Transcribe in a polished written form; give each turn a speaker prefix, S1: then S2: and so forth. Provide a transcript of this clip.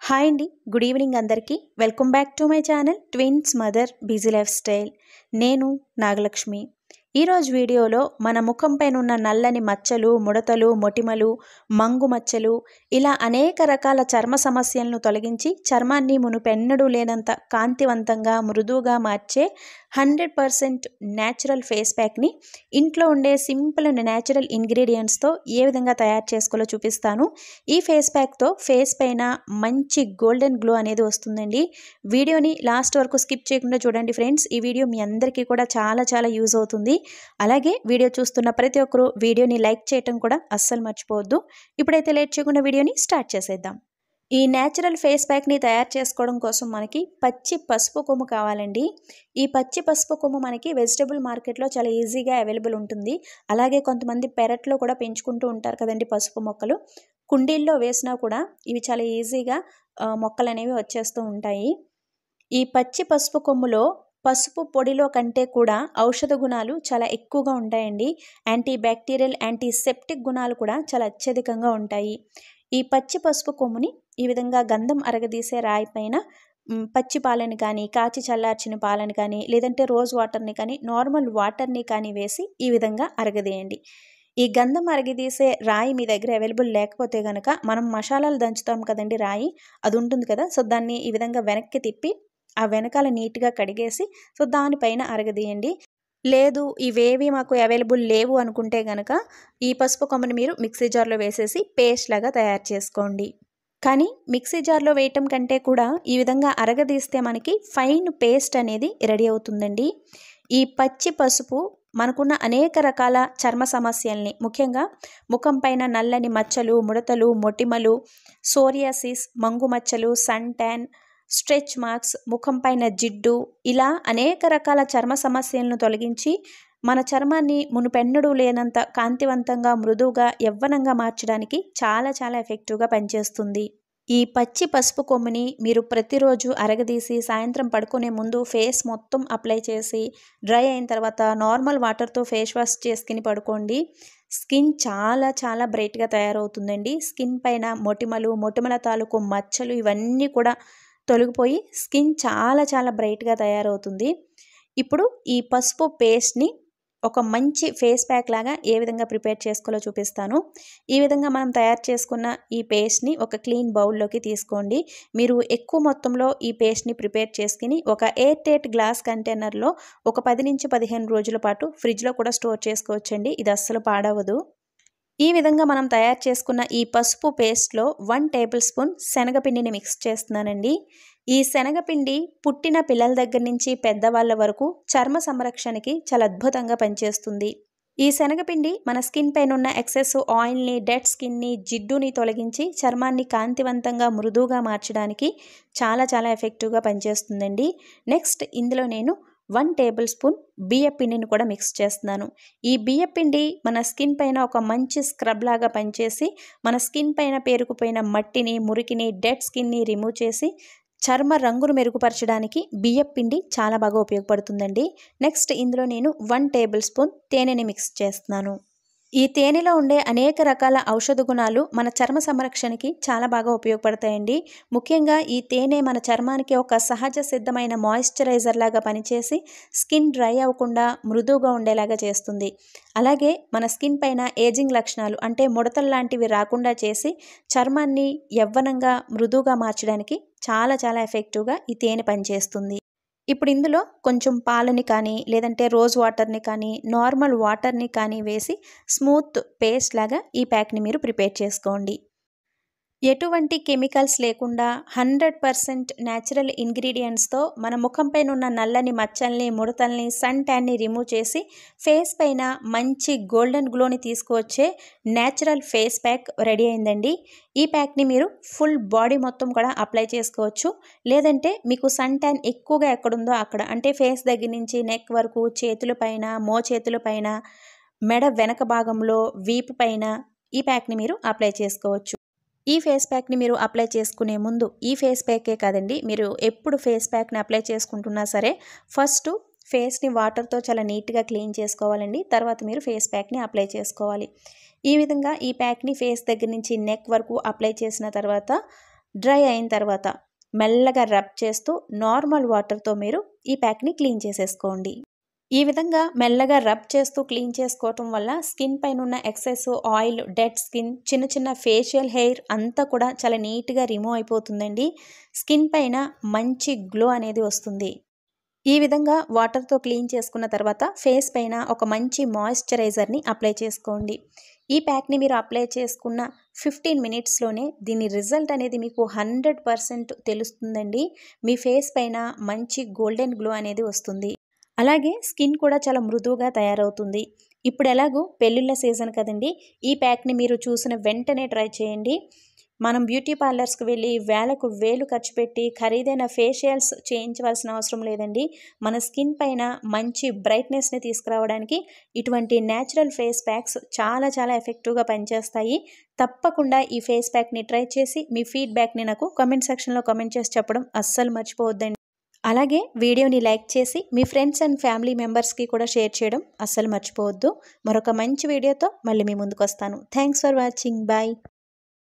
S1: Hi అండి. Good evening అందరికీ. Welcome back to my channel twins mother busy life style. నేను నాగలక్ష్మి. ఈరోజు వీడియోలో మన ముఖం పైన ఉన్న నల్లని మచ్చలు, ముడతలు, మొటిమలు, మంగు మచ్చలు ఇలా అనేక రకాల చర్మ సమస్యలను తొలగించి చర్మాన్ని మునుపెన్నడూ లేనంత కాంతివంతంగా, మృదువుగా మార్చే 100% న్యాచురల్ ఫేస్ ప్యాక్ని ఇంట్లో ఉండే సింపుల్ అండ్ న్యాచురల్ ఇంగ్రీడియంట్స్తో ఏ విధంగా తయారు చేసుకోవాలో చూపిస్తాను. ఈ ఫేస్ ప్యాక్తో ఫేస్ పైన మంచి గోల్డెన్ గ్లో అనేది వస్తుందండి. వీడియోని లాస్ట్ వరకు స్కిప్ చేయకుండా చూడండి ఫ్రెండ్స్. ఈ వీడియో మీ అందరికీ కూడా చాలా యూజ్ అవుతుంది. అలాగే వీడియో చూస్తున్న ప్రతి ఒక్కరూ వీడియోని లైక్ చేయటం కూడా అస్సలు మర్చిపోవద్దు. ఇప్పుడైతే లేట్ చేయకుండా వీడియోని స్టార్ట్ చేసేద్దాం. ఈ న్యాచురల్ ఫేస్ ప్యాక్ని తయారు చేసుకోవడం కోసం మనకి పచ్చి పసుపు కొమ్ము కావాలండి. ఈ పచ్చి పసుపు కొమ్ము మనకి వెజిటబుల్ మార్కెట్లో చాలా ఈజీగా అవైలబుల్ ఉంటుంది. అలాగే కొంతమంది పెరట్లో కూడా పెంచుకుంటూ ఉంటారు కదండి పసుపు మొక్కలు. కుండీల్లో వేసినా కూడా ఇవి చాలా ఈజీగా మొక్కలు అనేవి వచ్చేస్తూ ఉంటాయి. ఈ పచ్చి పసుపు కొమ్ములో పసుపు పొడిలో కంటే కూడా ఔషధ గుణాలు చాలా ఎక్కువగా ఉంటాయండి. యాంటీ బ్యాక్టీరియల్, యాంటీసెప్టిక్ గుణాలు కూడా చాలా అత్యధికంగా ఉంటాయి. ఈ పచ్చి పసుపు కొమ్ముని ఈ విధంగా గంధం అరగదీసే రాయి పైన పచ్చి పాలని కానీ, కాచి చల్లార్చిన పాలని కానీ, లేదంటే రోజ్ వాటర్ని కానీ, నార్మల్ వాటర్ని కానీ వేసి ఈ విధంగా అరగదీయండి. ఈ గంధం అరగదీసే రాయి మీ దగ్గర అవైలబుల్ లేకపోతే కనుక మనం మసాలాలు దంచుతాం కదండి రాయి, అది ఉంటుంది కదా. సో దాన్ని ఈ విధంగా వెనక్కి తిప్పి ఆ వెనకాల నీట్గా కడిగేసి సో దానిపైన అరగదీయండి. లేదు ఇవేవి మాకు అవైలబుల్ లేవు అనుకుంటే కనుక ఈ పసుపు కొమ్మని మీరు మిక్సీ జార్లో వేసేసి పేస్ట్ లాగా తయారు చేసుకోండి. కానీ మిక్సీ జార్లో వేయటం కంటే కూడా ఈ విధంగా అరగదీస్తే మనకి ఫైన్ పేస్ట్ అనేది రెడీ అవుతుందండి. ఈ పచ్చి పసుపు మనకున్న అనేక రకాల చర్మ సమస్యల్ని, ముఖ్యంగా ముఖం పైన నల్లని మచ్చలు, ముడతలు, మొటిమలు, సోరియాసిస్, మంగు మచ్చలు, సన్ ట్యాన్, స్ట్రెచ్ మార్క్స్, ముఖం పైన జిడ్డు, ఇలా అనేక రకాల చర్మ సమస్యలను తొలగించి మన చర్మాన్ని మునుపెన్నడూ లేనంత కాంతివంతంగా, మృదువుగా, యవ్వనంగా మార్చడానికి చాలా ఎఫెక్టివ్గా పనిచేస్తుంది. ఈ పచ్చి పసుపు కొమ్ముని మీరు ప్రతిరోజు అరగదీసి సాయంత్రం పడుకునే ముందు ఫేస్ మొత్తం అప్లై చేసి డ్రై అయిన తర్వాత నార్మల్ వాటర్తో ఫేస్ వాష్ చేసుకుని పడుకోండి. స్కిన్ చాలా బ్రైట్గా తయారవుతుందండి. స్కిన్ పైన మొటిమల తాలూకు మచ్చలు ఇవన్నీ కూడా తొలగిపోయి స్కిన్ చాలా బ్రైట్గా తయారవుతుంది. ఇప్పుడు ఈ పసుపు పేస్ట్ని ఒక మంచి ఫేస్ ప్యాక్ లాగా ఏ విధంగా ప్రిపేర్ చేసుకోవాలో చూపిస్తాను. ఈ విధంగా మనం తయారు చేసుకున్న ఈ పేస్ట్ని ఒక క్లీన్ బౌల్లోకి తీసుకోండి. మీరు ఎక్కువ మొత్తంలో ఈ పేస్ట్ని ప్రిపేర్ చేసుకుని ఒక ఎయిర్ టైట్ గ్లాస్ కంటైనర్లో ఒక 10 నుంచి 15 రోజుల పాటు ఫ్రిడ్జ్లో కూడా స్టోర్ చేసుకోవచ్చండి. ఇది అస్సలు పాడవదు. ఈ విధంగా మనం తయారు చేసుకున్న ఈ పసుపు పేస్ట్లో 1 టేబుల్ స్పూన్ శనగపిండిని మిక్స్ చేస్తున్నానండి. ఈ శనగపిండి పుట్టిన పిల్లల దగ్గర నుంచి పెద్దవాళ్ళ వరకు చర్మ సంరక్షణకి చాలా అద్భుతంగా పనిచేస్తుంది. ఈ శనగపిండి మన స్కిన్ పైన ఉన్న ఎక్సెస్ ఆయిల్ని, డెడ్ స్కిన్ని, జిడ్డుని తొలగించి చర్మాన్ని కాంతివంతంగా, మృదువుగా మార్చడానికి చాలా ఎఫెక్టివ్గా పనిచేస్తుందండి. నెక్స్ట్ ఇందులో నేను 1 టేబుల్ స్పూన్ బియ్యపిండిని కూడా మిక్స్ చేస్తున్నాను. ఈ బియ్యపిండి మన స్కిన్ పైన ఒక మంచి స్క్రబ్ లాగా పనిచేసి మన స్కిన్ పైన పేరుకుపోయిన మట్టిని, మురికిని, డెడ్ స్కిన్ని రిమూవ్ చేసి చర్మ రంగును మెరుగుపరచడానికి బియ్యపిండి చాలా బాగా ఉపయోగపడుతుందండి. నెక్స్ట్ ఇందులో నేను 1 టేబుల్ స్పూన్ తేనెని మిక్స్ చేస్తున్నాను. ఈ తేనెలో ఉండే అనేక రకాల ఔషధ గుణాలు మన చర్మ సంరక్షణకి చాలా బాగా ఉపయోగపడతాయండి. ముఖ్యంగా ఈ తేనె మన చర్మానికి ఒక సహజ సిద్ధమైన మాయిశ్చరైజర్ లాగా పనిచేసి స్కిన్ డ్రై అవ్వకుండా మృదువుగా ఉండేలాగా చేస్తుంది. అలాగే మన స్కిన్ పైన ఏజింగ్ లక్షణాలు అంటే ముడతలు లాంటివి రాకుండా చేసి చర్మాన్ని యవ్వనంగా, మృదువుగా మార్చడానికి చాలా ఎఫెక్టివ్గా ఈ తేనె పనిచేస్తుంది. ఇప్పుడు ఇందులో కొంచెం పాలని కానీ, లేదంటే రోజ్ వాటర్ని కానీ, నార్మల్ వాటర్ని కానీ వేసి స్మూత్ పేస్ట్ లాగా ఈ ప్యాక్ని మీరు ప్రిపేర్ చేసుకోండి. ఎటువంటి కెమికల్స్ లేకుండా 100% న్యాచురల్ ఇంగ్రీడియంట్స్తో మన ముఖం పైన ఉన్న నల్లని మచ్చల్ని, ముడతల్ని, సన్ ట్యాన్ని రిమూవ్ చేసి ఫేస్ పైన మంచి గోల్డెన్ గ్లోని తీసుకువచ్చే న్యాచురల్ ఫేస్ ప్యాక్ రెడీ అయిందండి. ఈ ప్యాక్ని మీరు ఫుల్ బాడీ మొత్తం కూడా అప్లై చేసుకోవచ్చు. లేదంటే మీకు సన్ ట్యాన్ ఎక్కువగా ఎక్కడుందో అక్కడ, అంటే ఫేస్ దగ్గర నుంచి నెక్ వరకు, చేతుల పైన, మోచేతుల పైన, మెడ వెనక భాగంలో, వీపు పైన ఈ ప్యాక్ని మీరు అప్లై చేసుకోవచ్చు. ఈ ఫేస్ ప్యాక్ని మీరు అప్లై చేసుకునే ముందు, ఈ ఫేస్ ప్యాకే కాదండి, మీరు ఎప్పుడు ఫేస్ ప్యాక్ని అప్లై చేసుకుంటున్నా సరే ఫస్ట్ ఫేస్ని వాటర్తో చాలా నీట్గా క్లీన్ చేసుకోవాలండి. తర్వాత మీరు ఫేస్ ప్యాక్ని అప్లై చేసుకోవాలి. ఈ విధంగా ఈ ప్యాక్ని ఫేస్ దగ్గర నుంచి నెక్ వరకు అప్లై చేసిన తర్వాత డ్రై అయిన తర్వాత మెల్లగా రబ్ చేస్తూ నార్మల్ వాటర్తో మీరు ఈ ప్యాక్ని క్లీన్ చేసేసుకోండి. ఈ విధంగా మెల్లగా రబ్ చేస్తూ క్లీన్ చేసుకోవటం వల్ల స్కిన్ పైన ఉన్న ఎక్సెస్ ఆయిల్, డెడ్ స్కిన్, చిన్న చిన్న ఫేషియల్ హెయిర్ అంతా కూడా చాలా నీట్గా రిమూవ్ అయిపోతుందండి. స్కిన్ పైన మంచి గ్లో అనేది వస్తుంది. ఈ విధంగా వాటర్తో క్లీన్ చేసుకున్న తర్వాత ఫేస్ పైన ఒక మంచి మాయిశ్చరైజర్ని అప్లై చేసుకోండి. ఈ ప్యాక్ని మీరు అప్లై చేసుకున్న 15 మినిట్స్లోనే దీని రిజల్ట్ అనేది మీకు 100% తెలుస్తుందండి. మీ ఫేస్ పైన మంచి గోల్డెన్ గ్లో అనేది వస్తుంది. అలాగే స్కిన్ కూడా చాలా మృదువుగా తయారవుతుంది. ఇప్పుడు ఎలాగో పెళ్ళిళ్ళ సీజన్ కదండి, ఈ ప్యాక్ని మీరు చూసిన వెంటనే ట్రై చేయండి. మనం బ్యూటీ పార్లర్స్కి వెళ్ళి వేలకు వేలు ఖర్చు పెట్టి ఖరీదైన ఫేషియల్స్ చేయించవలసిన అవసరం లేదండి. మన స్కిన్ పైన మంచి బ్రైట్నెస్ని తీసుకురావడానికి ఇటువంటి న్యాచురల్ ఫేస్ ప్యాక్స్ చాలా చాలా ఎఫెక్టివ్గా పనిచేస్తాయి. తప్పకుండా ఈ ఫేస్ ప్యాక్ని ట్రై చేసి మీ ఫీడ్బ్యాక్ని నాకు కామెంట్ సెక్షన్లో కామెంట్ చేసి చెప్పడం అస్సలు మర్చిపోవద్దండి. అలాగే వీడియోని లైక్ చేసి మీ ఫ్రెండ్స్ అండ్ ఫ్యామిలీ మెంబర్స్కి కూడా షేర్ చేయడం అస్సలు మర్చిపోవద్దు. మరొక మంచి వీడియోతో మళ్ళీ మీ ముందుకు వస్తాను. Thanks for watching. బాయ్.